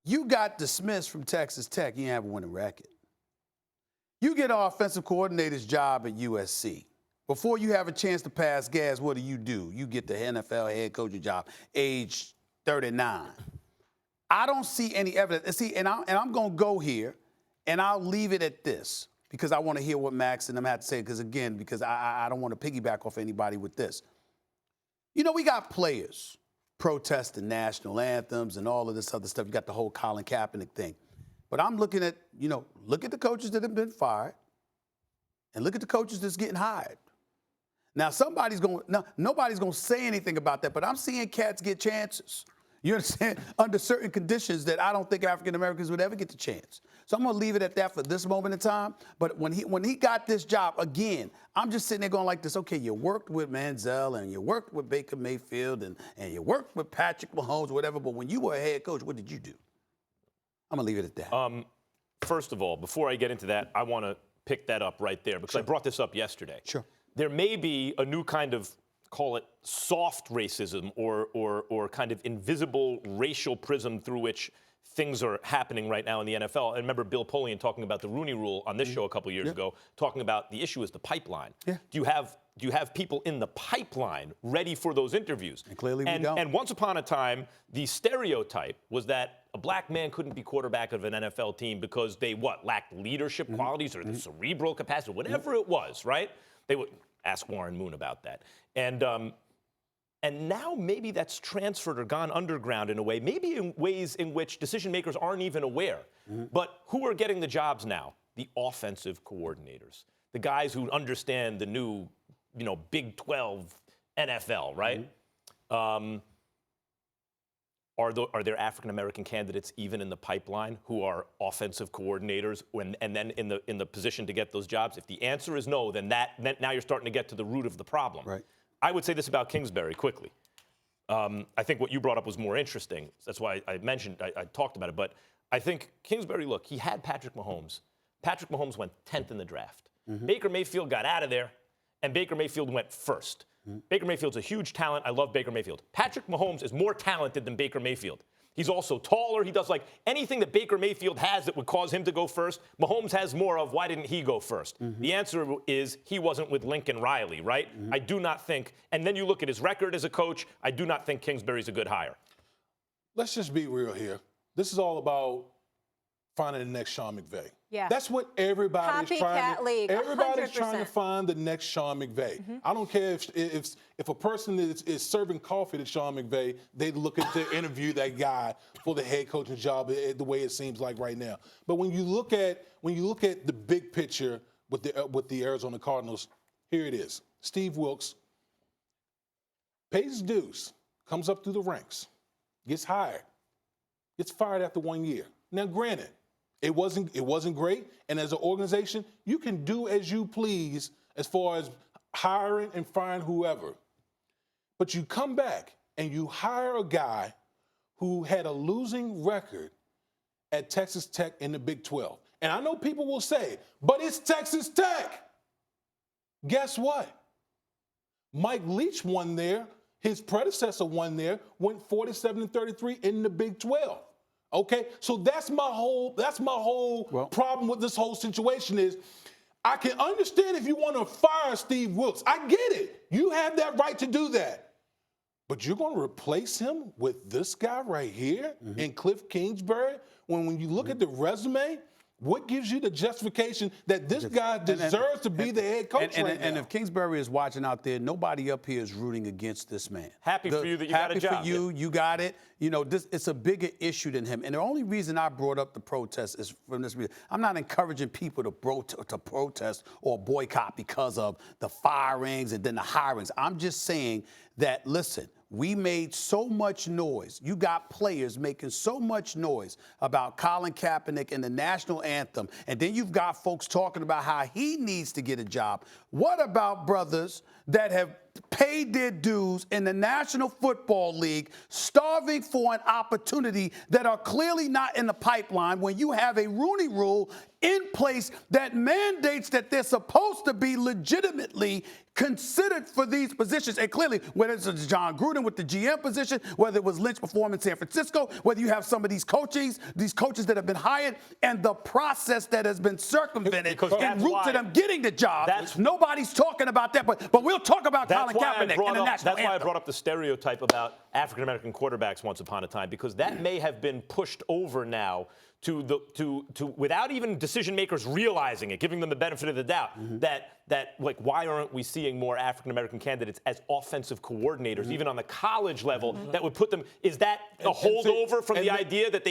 You got dismissed from Texas Tech. You have a winning record. You get an offensive coordinator's job at USC. Before you have a chance to pass gas, what do? You get the NFL head coaching job, age 39. I don't see any evidence. See, and I'm going to go here, and I'll leave it at this because I want to hear what Max and them have to say because I don't want to piggyback off anybody with this. You know, we got players protesting national anthems and all of this other stuff. You got the whole Colin Kaepernick thing. But I'm looking at, look at the coaches that have been fired and look at the coaches that's getting hired. Now, nobody's going to say anything about that, but I'm seeing cats get chances. You understand? Under certain conditions that I don't think African Americans would ever get the chance. So I'm going to leave it at that for this moment in time. But when he got this job, again, I'm just sitting there going like this, okay, you worked with Manziel and you worked with Baker Mayfield and you worked with Patrick Mahomes, whatever, but when you were a head coach, what did you do? I'm going to leave it at that. First of all, before I get into that, I want to pick that up right there because I brought this up yesterday. Sure. There may be a new kind of, call it soft racism or kind of invisible racial prism through which things are happening right now in the NFL. I remember Bill Polian talking about the Rooney Rule on this show a couple years ago, talking about the issue is the pipeline. Yeah. Do you have people in the pipeline ready for those interviews? And clearly we don't. And once upon a time, the stereotype was that a black man couldn't be quarterback of an NFL team because they lacked leadership qualities or the cerebral capacity, whatever it was, right? They would ask Warren Moon about that. And now maybe that's transferred or gone underground in a way, maybe in ways in which decision makers aren't even aware. But who are getting the jobs now? The offensive coordinators, the guys who understand the new, Big 12 NFL, right? Are there African-American candidates even in the pipeline who are offensive coordinators and then in the position to get those jobs? If the answer is no, then now you're starting to get to the root of the problem. Right. I would say this about Kingsbury quickly. I think what you brought up was more interesting. That's why I talked about it. But I think Kingsbury, look, he had Patrick Mahomes. Patrick Mahomes went 10th in the draft. Baker Mayfield got out of there, and Baker Mayfield went first. Baker Mayfield's a huge talent. I love Baker Mayfield. Patrick Mahomes is more talented than Baker Mayfield. He's also taller. He does anything that Baker Mayfield has that would cause him to go first. Mahomes has more of. Why didn't he go first? The answer is he wasn't with Lincoln Riley, right? I do not think, and then you look at his record as a coach, I do not think Kingsbury's a good hire. Let's just be real here. This is all about finding the next Sean McVay. Yeah. That's what everybody's trying to. League, everybody's 100%. trying to find the next Sean McVay. I don't care if a person is serving coffee to Sean McVay, they look at to interview that guy for the head coaching job the way it seems like right now. But when you look at the big picture with the Arizona Cardinals, here it is. Steve Wilks pays his dues, comes up through the ranks, gets hired, gets fired after 1 year. Now, granted, it wasn't great, and as an organization, you can do as you please as far as hiring and firing whoever. But you come back and you hire a guy who had a losing record at Texas Tech in the Big 12. And I know people will say, but it's Texas Tech. Guess what? Mike Leach won there. His predecessor won there, went 47-33 in the Big 12. Okay, so that's my whole problem with this whole situation is I can understand if you want to fire Steve Wilks. I get it. You have that right to do that. But you're going to replace him with this guy right here in Kliff Kingsbury? When you look at the resume, what gives you the justification that this guy deserves to be the head coach right now? And if Kingsbury is watching out there, nobody up here is rooting against this man. Happy for you that you got a job. Happy for you. You got it. It's a bigger issue than him. And the only reason I brought up the protest is from this reason. I'm not encouraging people to protest or boycott because of the firings and then the hirings. I'm just saying that, listen, we made so much noise. You got players making so much noise about Colin Kaepernick and the national anthem. And then you've got folks talking about how he needs to get a job. What about brothers that have paid their dues in the National Football League, starving for an opportunity that are clearly not in the pipeline when you have a Rooney Rule in place that mandates that they're supposed to be legitimately considered for these positions. And clearly, whether it's John Gruden with the GM position, whether it was Lynch before him in San Francisco, whether you have some of these coaches that have been hired, and the process that has been circumvented en route to them getting the job. Nobody's talking about that, but we'll talk about Colin Kaepernick and the national That's anthem. why I brought up the stereotype about African-American quarterbacks once upon a time, because that may have been pushed over now to without even decision makers realizing it, giving them the benefit of the doubt, that like, why aren't we seeing more African-American candidates as offensive coordinators, even on the college level, that would put them, is that a holdover from the idea that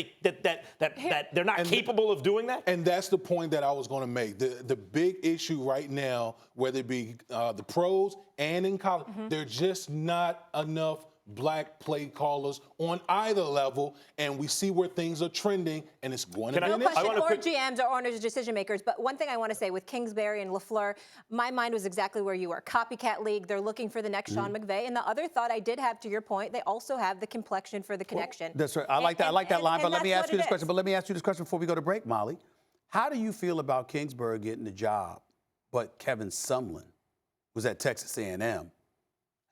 they're not capable of doing that? And that's the point that I was going to make. The big issue right now, whether it be the pros and in college, there's just not enough black play callers on either level, and we see where things are trending, and it's going to be an issue. Or GMs or owners or decision makers. But one thing I want to say with Kingsbury and LaFleur, my mind was exactly where you were. Copycat league, they're looking for the next Sean McVay. And the other thought I did have, to your point, they also have the complexion for the connection. That's right. I like that line, but let me ask you this question. But let me ask you this question before we go to break, Molly. How do you feel about Kingsbury getting the job, but Kevin Sumlin was at Texas A&M?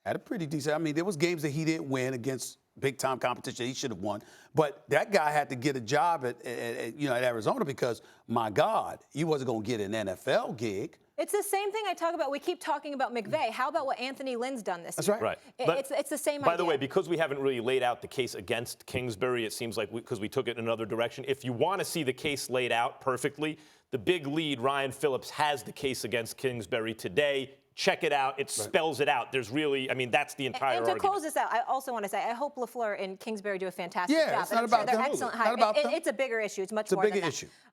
Had a pretty decent. I mean, there was games that he didn't win against big-time competition he should have won. But that guy had to get a job at Arizona because, my God, he wasn't going to get an NFL gig. It's the same thing I talk about. We keep talking about McVay. How about what Anthony Lynn's done this year? That's right. It's the same idea. By the way, because we haven't really laid out the case against Kingsbury, it seems like because we took it in another direction. If you want to see the case laid out perfectly, the big lead, Ryan Phillips, has the case against Kingsbury today. Check it out. It spells it out. There's really, I mean, that's the entire argument. And to close this out, I also want to say, I hope LaFleur and Kingsbury do a fantastic job. It's not about them. They're excellent hires. It's a bigger issue. It's much more than that. It's a bigger issue.